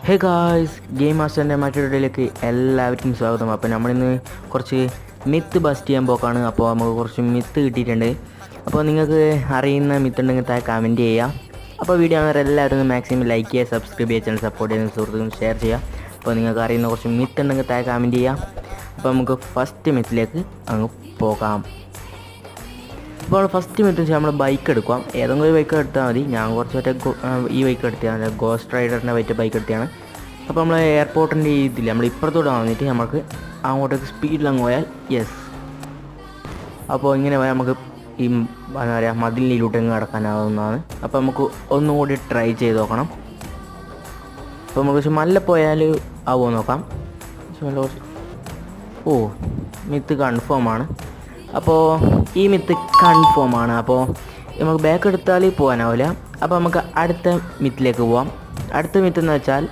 Hey guys, game മാസ്റ്ററിൻ്റെ മറ്റൊരു വീഡിയോയിലേക്ക് എല്ലാവർക്കും സ്വാഗതം. അപ്പോൾ നമ്മളിന്ന് കുറച്ച് മിത്ത് ബസ്റ്റ് ചെയ്യാൻ പോക്കാണ്. അപ്പോൾ നമുക്ക് കുറച്ച് മിത്ത് കിട്ടിയിട്ടുണ്ട്. അപ്പോൾ നിങ്ങൾക്ക് അറിയുന്ന മിത്ത് ഉണ്ടെങ്കിൽ താഴെ കമൻറ്റ് ചെയ്യുക. അപ്പോൾ വീഡിയോ അങ്ങനെ എല്ലാവരും ഒന്ന് മാക്സിമം ലൈക്ക് ചെയ്യുക, സബ്സ്ക്രൈബ് ചെയ്യുക, ചാനൽ സപ്പോർട്ട് ചെയ്യുന്ന സുഹൃത്തുക്കളും ഷെയർ ചെയ്യുക. അപ്പോൾ നിങ്ങൾക്ക് അറിയുന്ന കുറച്ച് മിത്ത് ഉണ്ടെങ്കിൽ താഴെ കമൻറ്റ് ചെയ്യുക. അപ്പോൾ നമുക്ക് ഫസ്റ്റ് മിത്തിലേക്ക് അങ്ങ് പോകാം. അപ്പോൾ ഫസ്റ്റ് മിത്ത് വെച്ചാൽ നമ്മൾ ബൈക്ക് എടുക്കാം. ഏതെങ്കിലും ഒരു ബൈക്ക് എടുത്താൽ മതി. ഞാൻ കുറച്ച് മറ്റേ ഈ ബൈക്ക് എടുത്തതാണ്, ഗോസ്റ്റ് റൈഡറിൻ്റെ പറ്റിയ ബൈക്ക് എടുത്തതാണ്. അപ്പോൾ നമ്മൾ എയർപോർട്ടിൻ്റെ ഇതില്ല, നമ്മൾ ഇപ്പുറത്തോട്ട് വന്നിട്ട് നമുക്ക് അങ്ങോട്ടേക്ക് സ്പീഡിൽ അങ്ങ് പോയാൽ അപ്പോൾ ഇങ്ങനെ പോയാൽ നമുക്ക് ഈ എന്താ പറയുക മതിലിലൂടെ കിടക്കാനാവുന്നതാണ്. അപ്പോൾ നമുക്ക് ഒന്നും കൂടി ട്രൈ ചെയ്ത് നോക്കണം. അപ്പോൾ നമുക്ക് പക്ഷെ മല്ല പോയാൽ ആവുമോ നോക്കാം. ഓ, മിത്ത് കൺഫേം ആണ്. അപ്പോൾ ഈ മിത്ത് കൺഫേം ആണ്. അപ്പോൾ നമുക്ക് ബാക്ക് എടുത്താൽ പോകാനാവില്ല. അപ്പോൾ നമുക്ക് അടുത്ത മിത്തിലേക്ക് പോവാം. അടുത്ത മിത്ത് എന്ന് വെച്ചാൽ